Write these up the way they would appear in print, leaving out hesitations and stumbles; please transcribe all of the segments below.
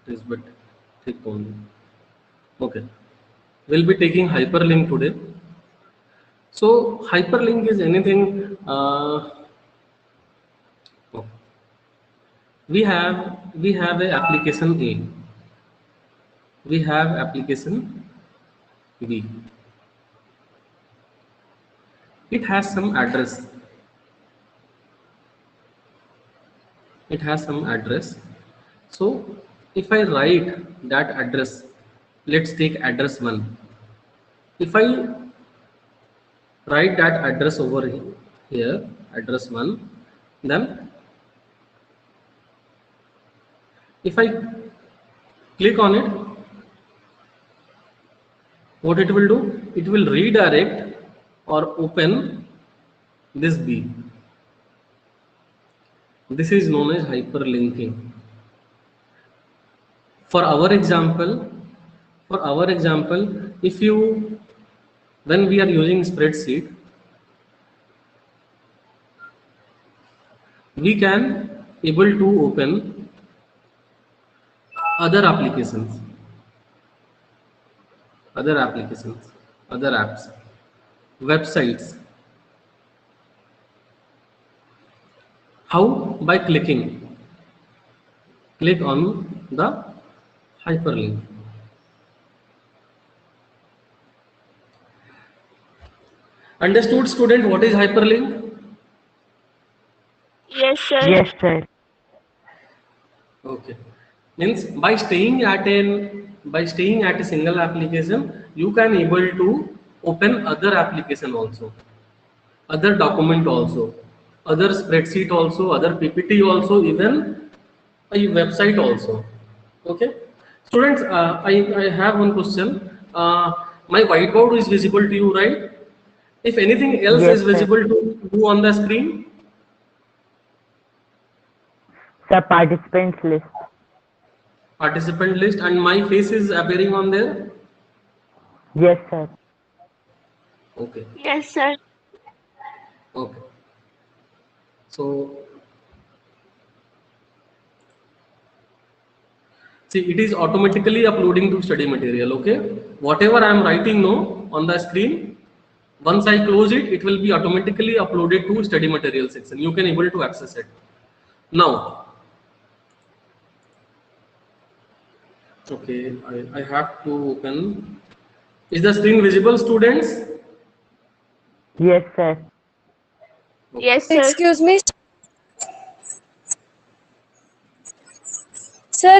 is but thick only. Okay, we'll be taking hyperlink today. So hyperlink is anything. Oh, we have a application A. We have application B. It has some address. It has some address. So if I write that address, let's take address 1. If I write that address over here, address 1, then if I click on it, what it will do? It will redirect or open this B. This is known as hyperlinking. For our example, if you, when we are using spreadsheet, we can able to open other applications, other apps, websites. How? By click on the hyperlink. Understood, student, what is hyperlink? Yes, sir. Yes, sir. Okay. Means by staying at a single application, you can able to open other application also, other document also, other spreadsheet also, other PPT also, even a website also. Okay. Students, I have one question. My whiteboard is visible to you, right? If anything else Yes, is sir. visible to you on the screen, Sir, participants list. participant list, and my face is appearing on there. Yes, sir. Okay. Yes, sir. Okay. So see, it is automatically uploading to study material. Okay. Whatever I am writing now on the screen, once I close it, it will be automatically uploaded to study material section. You can able to access it. Now, okay, I have to open. Is the screen visible, students? Yes, sir. Yes, sir. Excuse me, sir.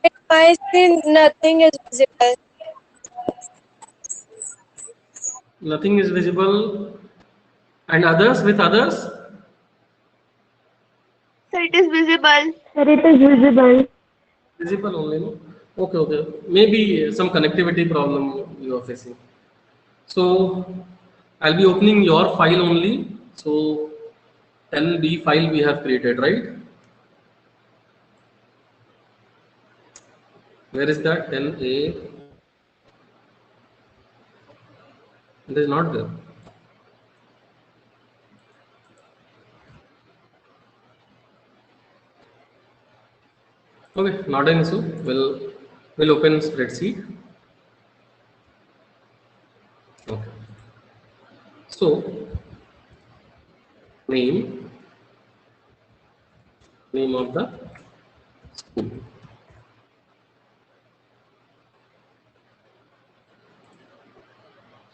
In my screen, nothing is visible. Nothing is visible. And others, with others? Sir, it is visible. Sir, it is visible. Visible only, no? Okay, okay. Maybe some connectivity problem you are facing. So I'll be opening your file only. So 10B file we have created, right? Where is that 10A? It is not there. Okay, not an issue. We'll open spreadsheet. Okay. So name of the school.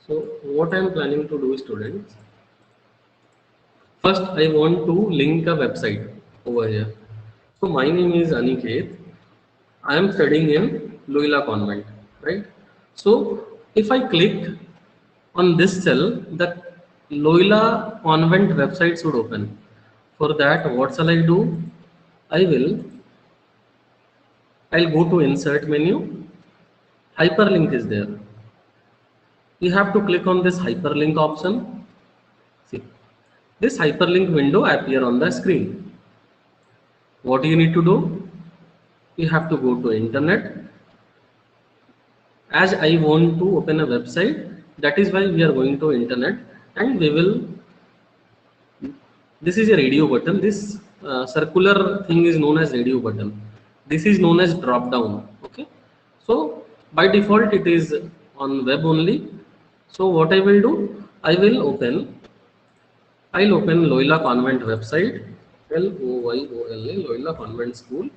So what I am planning to do, students, first I want to link a website over here. So my name is Aniket. I am studying in Loyola Convent, right? So if I click on this cell, the Loyola Convent website should open. For that, what shall I do? I'll go to insert menu. Hyperlink is there. You have to click on this hyperlink option. See, this hyperlink window appear on the screen. What you need to do? You have to go to internet. As I want to open a website, that is why we are going to internet, and we will, this is a radio button. This circular thing is known as radio button. This is known as drop down. Okay, so by default it is on web only. So what I will do, I'll open Loyola Convent website, Loyola, Loyola Convent School.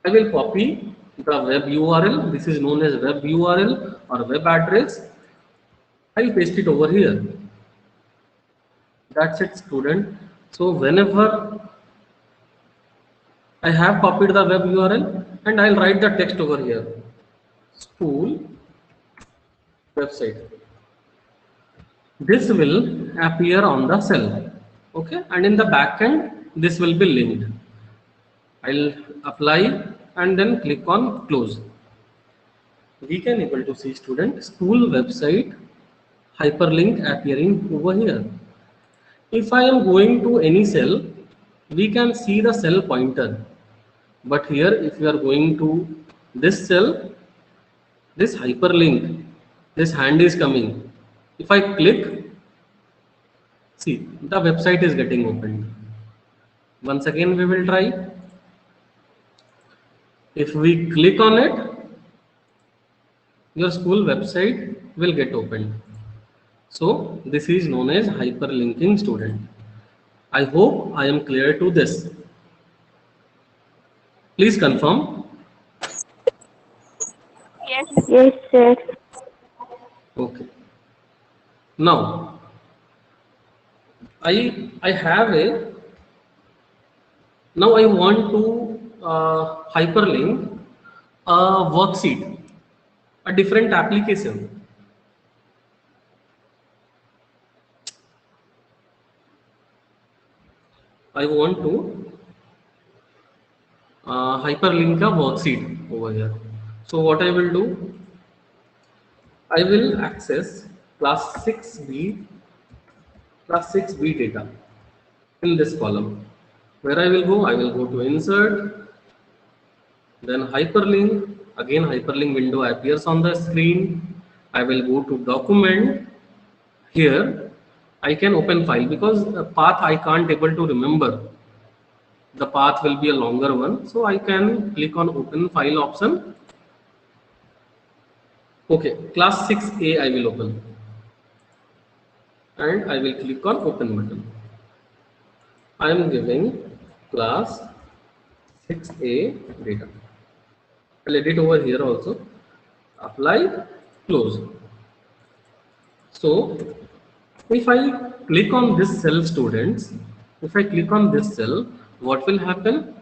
I will copy the web URL. This is known as web URL or web address. I'll paste it over here. That's it, student. So whenever I have copied the web URL and I'll write the text over here. School website. This will appear on the cell. Okay, and in the back end, this will be linked. I'll apply and then click on close. We can able to see, student, school website hyperlink appearing over here. If I am going to any cell, we can see the cell pointer. But here, if you are going to this cell, this hyperlink, this hand is coming. If I click, see, the website is getting opened. Once again, we will try. If we click on it, your school website will get opened. So this is known as hyperlinking, student. I hope I am clear to this. Please confirm. Yes. Yes, sir. Okay. Now I want to hyperlink a worksheet, a different application. I want to hyperlink a worksheet over here. So what I will do, I will access class 6B data in this column. Where I will go to insert, then hyperlink. Again, hyperlink window appears on the screen. I will go to document. Here I can open file because the path I can't able to remember. The path will be a longer one, so I can click on open file option. Okay, class 6A I will open and I will click on open button. I am giving class 6A data. I'll edit over here also. Apply, close. So if I click on this cell, students, if I click on this cell, what will happen?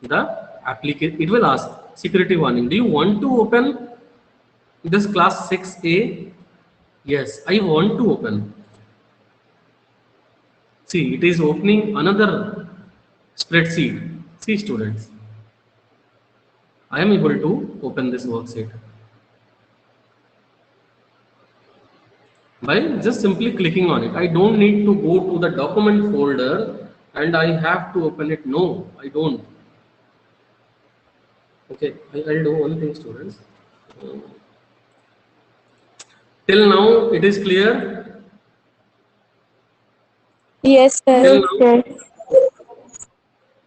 The application, it will ask security warning. Do you want to open this class 6A? Yes, I want to open. See, it is opening another spreadsheet. See, students, I am able to open this worksheet by just simply clicking on it. I don't need to go to the document folder and I have to open it. No, I don't. Okay, I'll do one thing, students. Till now, it is clear? Yes, sir. Till Yes, now? sir.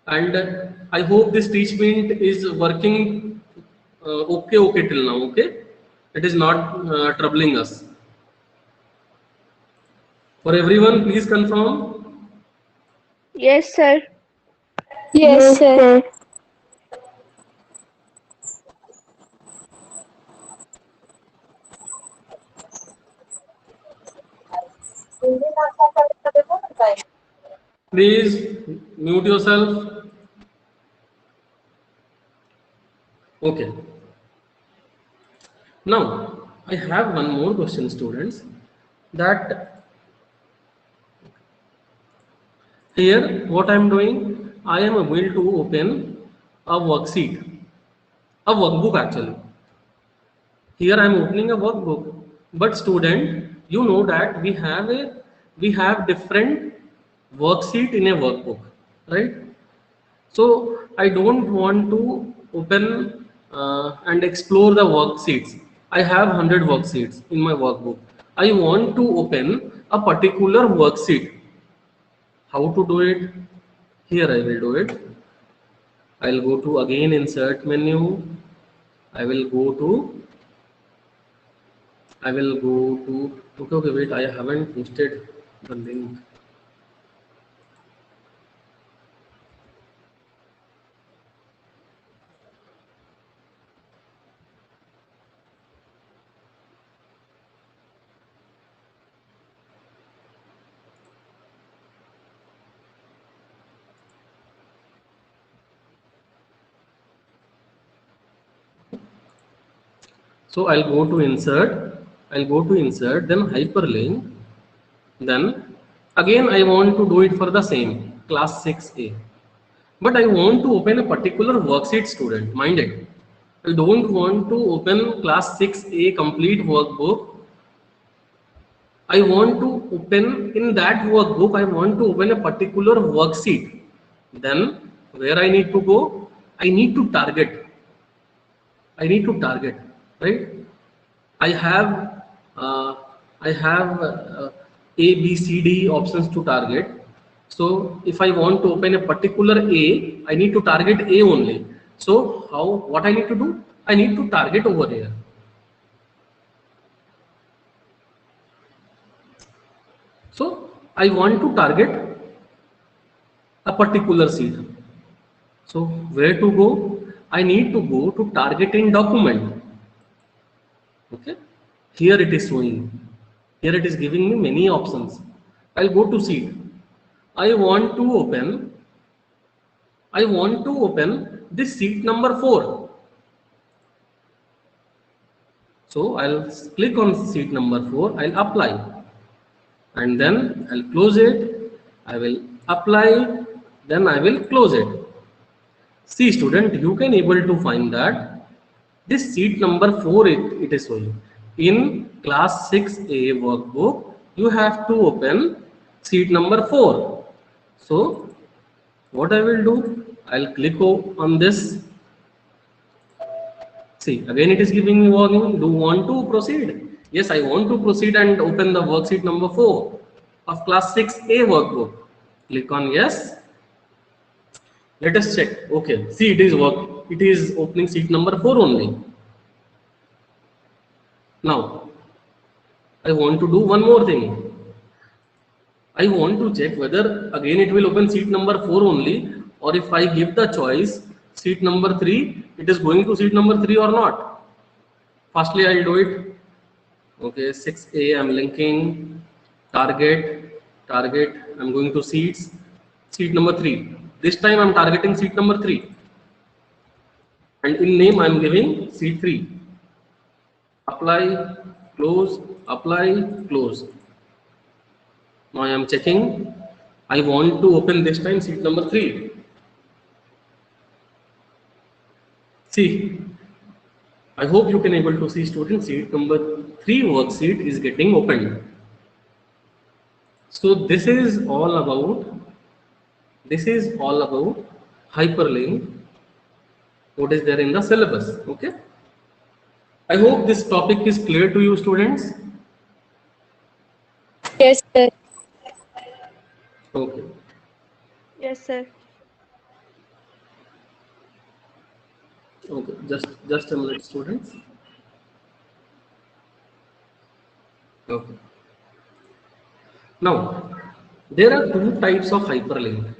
And I hope this teachment is working okay till now. Okay, it is not troubling us. For everyone, please confirm. Yes, sir. Yes, sir. Please mute yourself. Okay. Now I have one more question, students. That here, what I am doing, I am able to open a worksheet, a workbook actually. Here I am opening a workbook, but student, you know that we have different worksheet in a workbook, right? So I don't want to open and explore the worksheets. I have 100 worksheets in my workbook. I want to open a particular worksheet. How to do it? Here I will do it. I'll go to again insert menu. I will go to okay, wait, I haven't posted the link. So I'll go to insert, then hyperlink, then again I want to do it for the same class 6A. But I want to open a particular worksheet, student, mind it. I don't want to open class 6A complete workbook. I want to open in that workbook, I want to open a particular worksheet. Then where I need to go? I need to target, right? I have A, B, C, D options to target. So if I want to open a particular A, I need to target A only. So what I need to do? I need to target over here. So I want to target a particular seed. So where to go? I need to go to targeting document. Okay. Here it is showing. Here it is giving me many options. I'll go to seed. I want to open this seat number 4. So I'll click on seat number 4, I'll apply, and then I'll close it. I will apply, then I will close it. See, student, you can able to find that this seat number 4 it is showing. In class 6A workbook, you have to open seat number 4. So what I will do, I'll click on this. See, again it is giving me warning. Do you want to proceed? Yes, I want to proceed and open the worksheet number 4 of class 6A workbook. Click on yes. Let us check. Okay, see, it is opening seat number 4 only. Now I want to do one more thing. I want to check whether again it will open seat number 4 only, or if I give the choice seat number 3, it is going to seat number 3 or not. Firstly, I'll do it. Okay, 6A, I'm linking, target, I'm going to seat number 3. This time I'm targeting seat number 3. And in name I'm giving seat 3. Apply, close, apply, close. Now I am checking. I want to open this time seat number 3. See, I hope you can able to see, students, seat number 3 worksheet is getting opened. So this is all about hyperlink, what is there in the syllabus. Okay, I hope this topic is clear to you, students. Yes, sir. Okay, Yes, sir. okay, just a minute, students. Okay, now there are 2 types of hyperlink.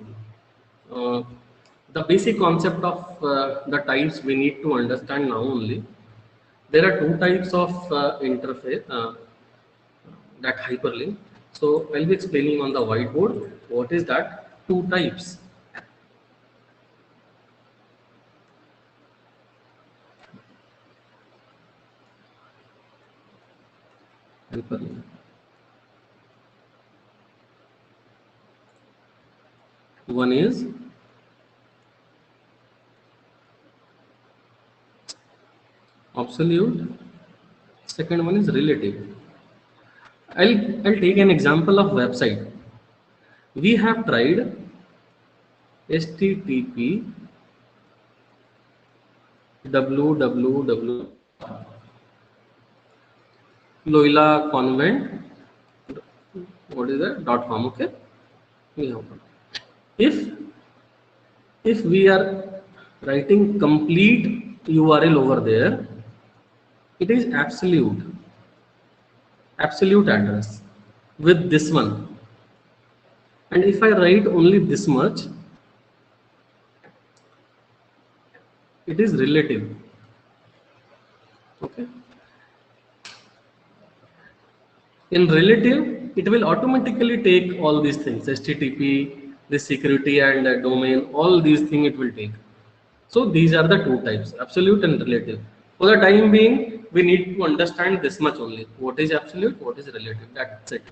The basic concept of the types we need to understand now only. There are 2 types of interface, that hyperlink. So I'll be explaining on the whiteboard what is that 2 types. Hyperlink. One is absolute, second one is relative. I'll take an example of website. We have tried http www Loyola Convent, what is that, .com. Okay, if we are writing complete URL over there, it is absolute address with this one. And if I write only this much, it is relative. Okay. In relative, it will automatically take all these things, HTTP, the security and domain, all these things it will take. So these are the two types, absolute and relative. For the time being, we need to understand this much only. What is absolute, what is relative, that's it.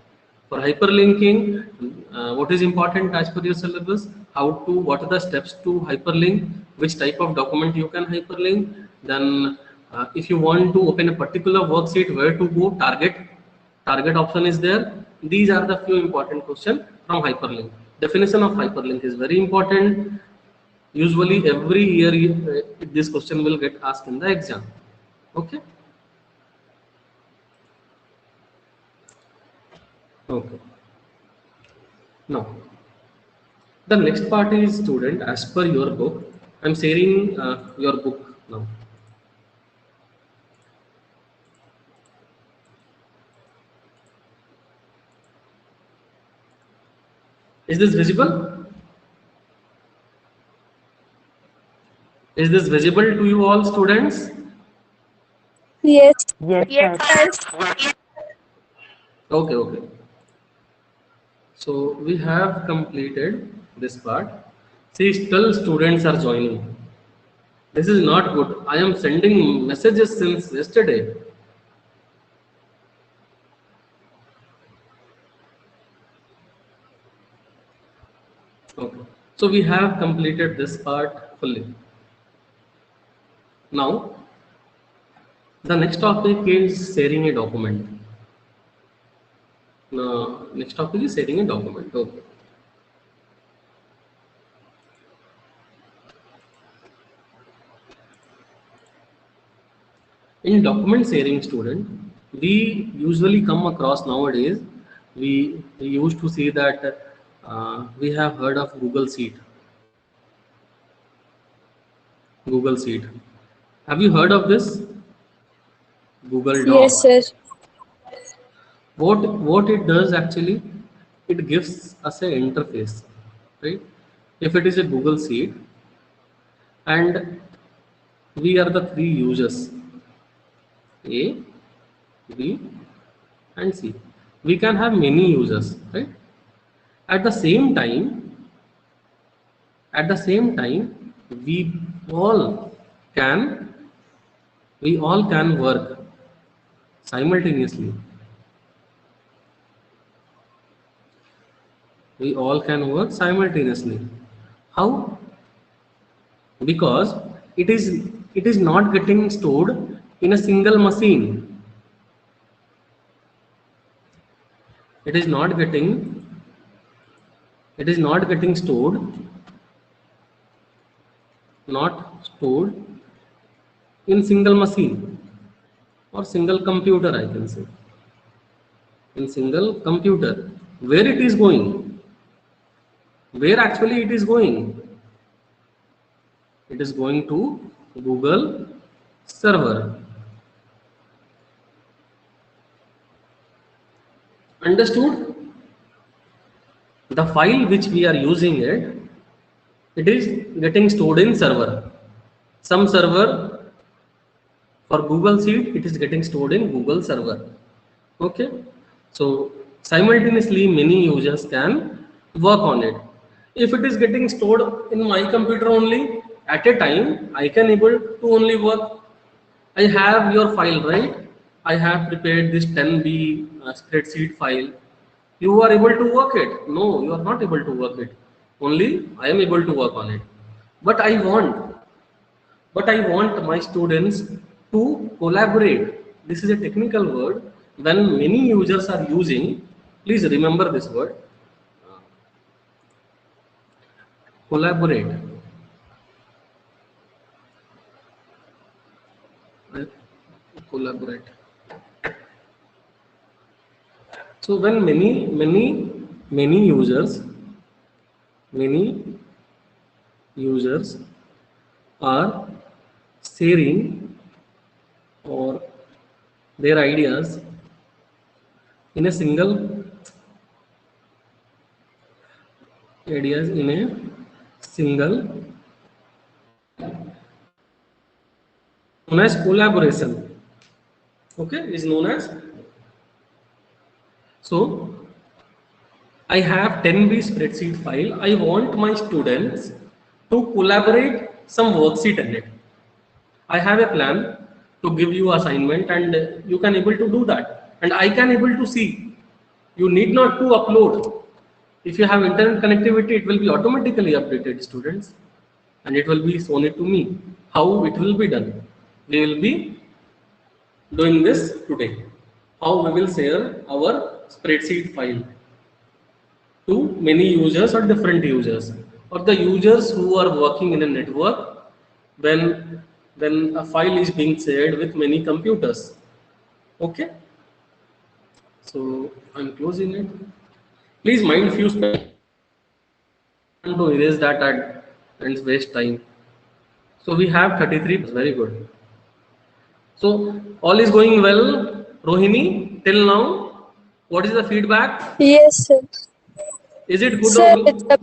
For hyperlinking, what is important as per your syllabus, what are the steps to hyperlink, which type of document you can hyperlink, then if you want to open a particular worksheet, where to go, target option is there. These are the few important questions from hyperlink. Definition of hyperlink is very important. Usually every year this question will get asked in the exam. Okay. Okay. Now, the next part is, student, as per your book. I'm sharing your book now. Is this visible? Is this visible to you all, students? Yes. Yes, sir. Okay, okay. So we have completed this part. See, still students are joining. This is not good. I am sending messages since yesterday. Okay. So we have completed this part fully. Now, the next topic is sharing a document. Next topic is sharing a document. Okay. In document sharing, student, we usually come across nowadays, we used to see that we have heard of Google Sheet. Google Sheet. Have you heard of this? Google Yes, Doc. sir. What it does actually, it gives us an interface, right? If it is a Google Sheet, and we are the three users, A, B, and C. We can have many users, right? At the same time, we all can work simultaneously. We all can work simultaneously. How? Because it is not getting stored in a single machine. It is not getting stored in single machine or single computer, I can say. In single computer, where it is going, where actually it is going, it is going to Google server. Understood? The file which we are using it is getting stored in server. Some server for Google Sheet, it is getting stored in Google server. Okay. So simultaneously many users can work on it. If it is getting stored in my computer only, at a time I can able to only work. I have your file, right? I have prepared this 10B spreadsheet file. You are able to work it? No, you are not able to work it. Only I am able to work on it. But I want my students to collaborate. This is a technical word. When many users are using, please remember this word. Collaborate. Right? Collaborate. So when many users are sharing or their ideas in a single known as collaboration. Okay, is known as. So I have 10B spreadsheet file. I want my students to collaborate some worksheet in it. I have a plan to give you assignment and you can able to do that. And I can able to see. You need not to upload. If you have internet connectivity, it will be automatically updated, students. And it will be shown it to me. How it will be done? We will be doing this today. How we will share our spreadsheet file to many users or different users, or the users who are working in a network when a file is being shared with many computers. Okay, so I'm closing it. Please mind few seconds to erase that and waste time. So we have 33. Very good. So all is going well, Rohini, till now. What is the feedback? Yes, sir. Is it good? Sir, it's a,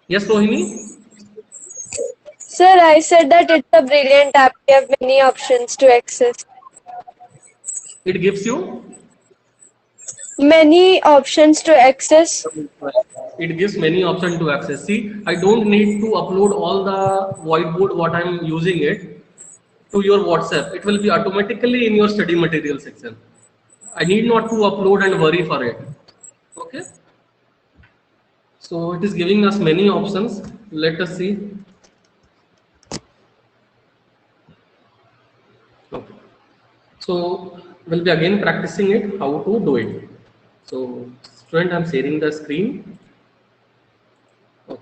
Yes, Rohini. sir, I said that it's a brilliant app. We have many options to access. It gives you. Many options to access. It gives many options to access. See, I don't need to upload all the whiteboard what I'm using it to your WhatsApp. It will be automatically in your study material section. I need not to upload and worry for it. Okay. So it is giving us many options. Let us see. Okay. So we'll be again practicing it, how to do it. So student, I'm sharing the screen. Okay.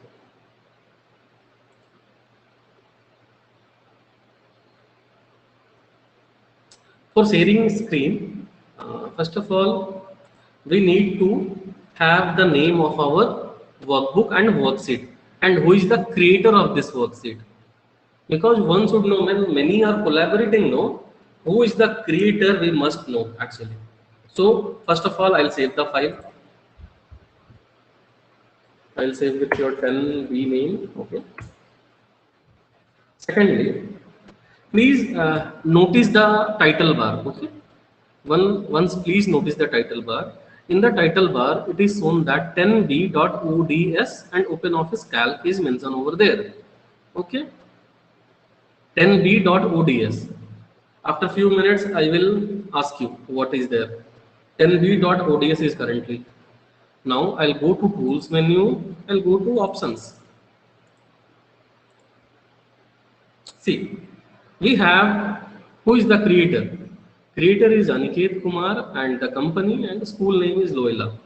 For sharing screen, first of all, we need to have the name of our workbook and worksheet and who is the creator of this worksheet. Because one should know when many are collaborating, no, who is the creator we must know actually. So first of all, I'll save the file. I'll save with your 10B name. Okay. Secondly, please notice the title bar. Okay. Once please notice the title bar. In the title bar, it is shown that 10b.ods and OpenOffice Calc is mentioned over there. Okay. 10b.ods. After few minutes, I will ask you what is there. 10b.ods is currently. Now I'll go to Tools menu. I'll go to Options. See, we have who is the creator. Creator is Aniket Kumar and the company and the school name is Loyola.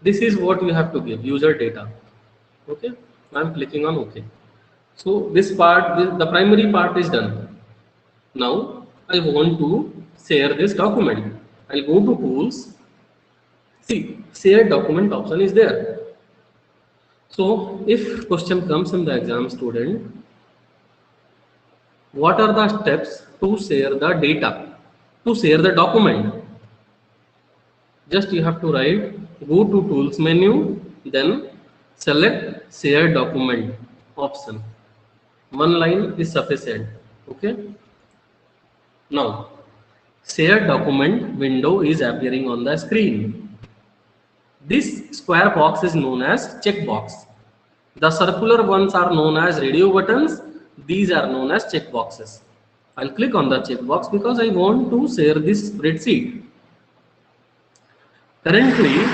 This is what you have to give, user data. Okay, I'm clicking on OK. So this part, the primary part is done. Now I want to share this document. I'll go to Tools. See, share document option is there. So if question comes in the exam, student, what are the steps to share the data, to share the document? Just you have to write, go to Tools menu, then select Share Document option. One line is sufficient. Okay. Now, Share Document window is appearing on the screen. This square box is known as checkbox. The circular ones are known as radio buttons. These are known as checkboxes. I'll click on the checkbox because I want to share this spreadsheet. Currently,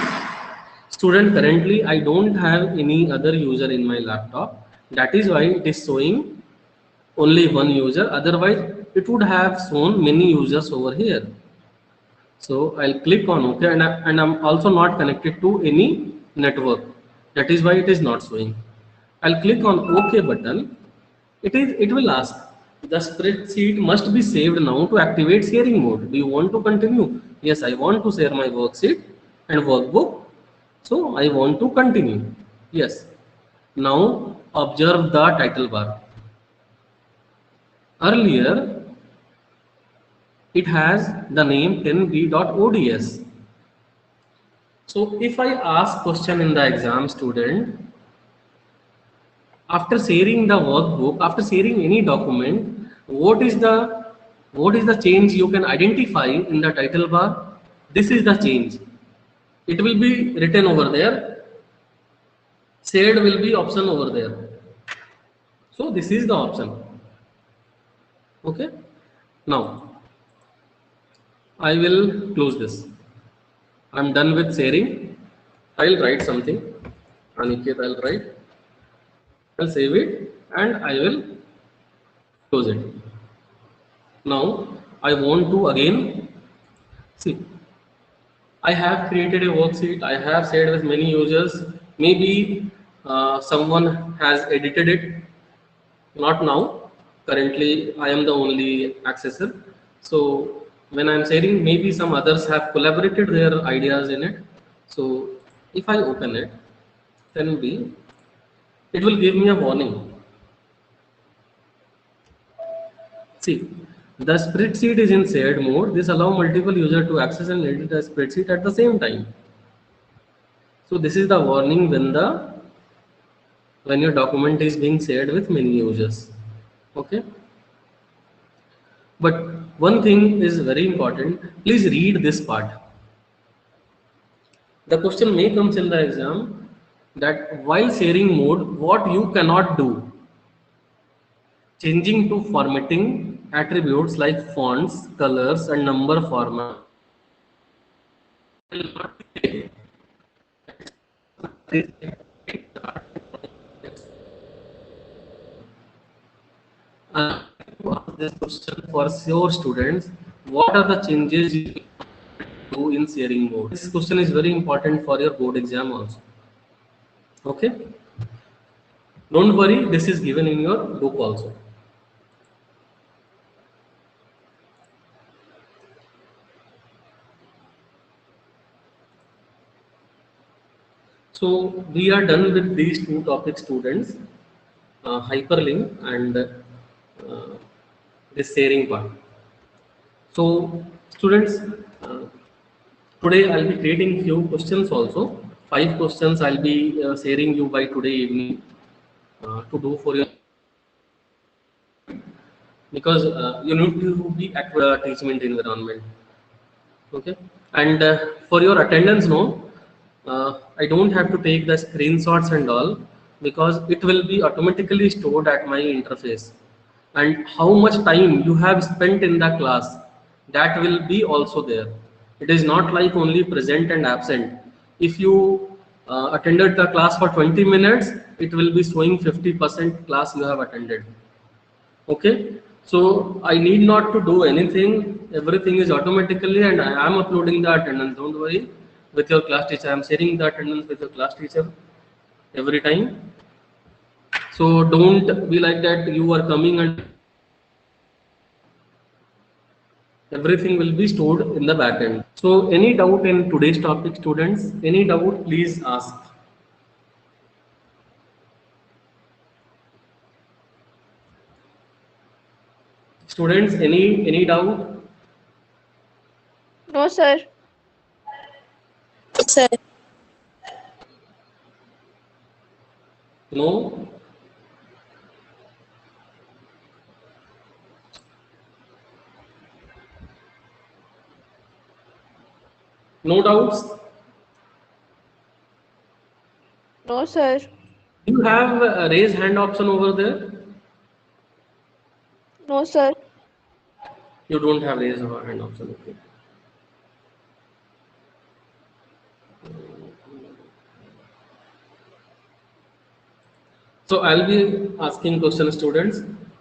I don't have any other user in my laptop. That is why it is showing only one user. Otherwise, it would have shown many users over here. So I'll click on OK, and I'm also not connected to any network. That is why it is not showing. I'll click on OK button. It will ask, the spreadsheet must be saved now to activate sharing mode. Do you want to continue? Yes, I want to share my worksheet and workbook. So I want to continue. Yes. Now observe the title bar. Earlier it has the name 10b.ods. So if I ask question in the exam, student, after sharing the workbook, after sharing any document, what is the change you can identify in the title bar? This is the change. It will be written over there. Shared will be option over there. So this is the option. Okay. Now I will close this. I'm done with sharing. I'll write something. Aniket, I'll write. I'll save it and I will close it. Now I want to again see. I have created a worksheet. I have shared with many users. Maybe someone has edited it. Not now. Currently, I am the only accessor. So when I'm sharing, maybe some others have collaborated their ideas in it. So if I open it, then it will give me a warning. See, the spreadsheet is in shared mode. This allows multiple users to access and edit the spreadsheet at the same time. So this is the warning when your document is being shared with many users. Okay. But one thing is very important. Please read this part. The question may comes in the exam that while sharing mode, what you cannot do. Changing to formatting attributes like fonts, colors, and number format will not be to ask this question for your students. What are the changes you do in sharing mode? This question is very important for your board exam also. Okay. Don't worry, this is given in your book also. So we are done with these two topics, students, hyperlink and this sharing part. So students, today I'll be creating few questions also. 5 questions I'll be sharing you by today evening to do for your, because you need to be at the teachment environment. Okay. And for your attendance, no, I don't have to take the screenshots and all, because it will be automatically stored at my interface, and how much time you have spent in the class, that will be also there. It is not like only present and absent. If you attended the class for 20 minutes, it will be showing 50% class you have attended. Okay, so I need not to do anything. Everything is automatically, and I am uploading the attendance. Don't worry. With your class teacher, I am sharing the attendance with your class teacher every time. So don't be like that. You are coming and everything will be stored in the backend. So any doubt in today's topic, students? Any doubt? Please ask. Students, any doubt? No, sir. Sir. No. No doubts? No, sir. Do you have a raise hand option over there? No, sir. You don't have raise hand option. Okay. So I'll be asking questions, students.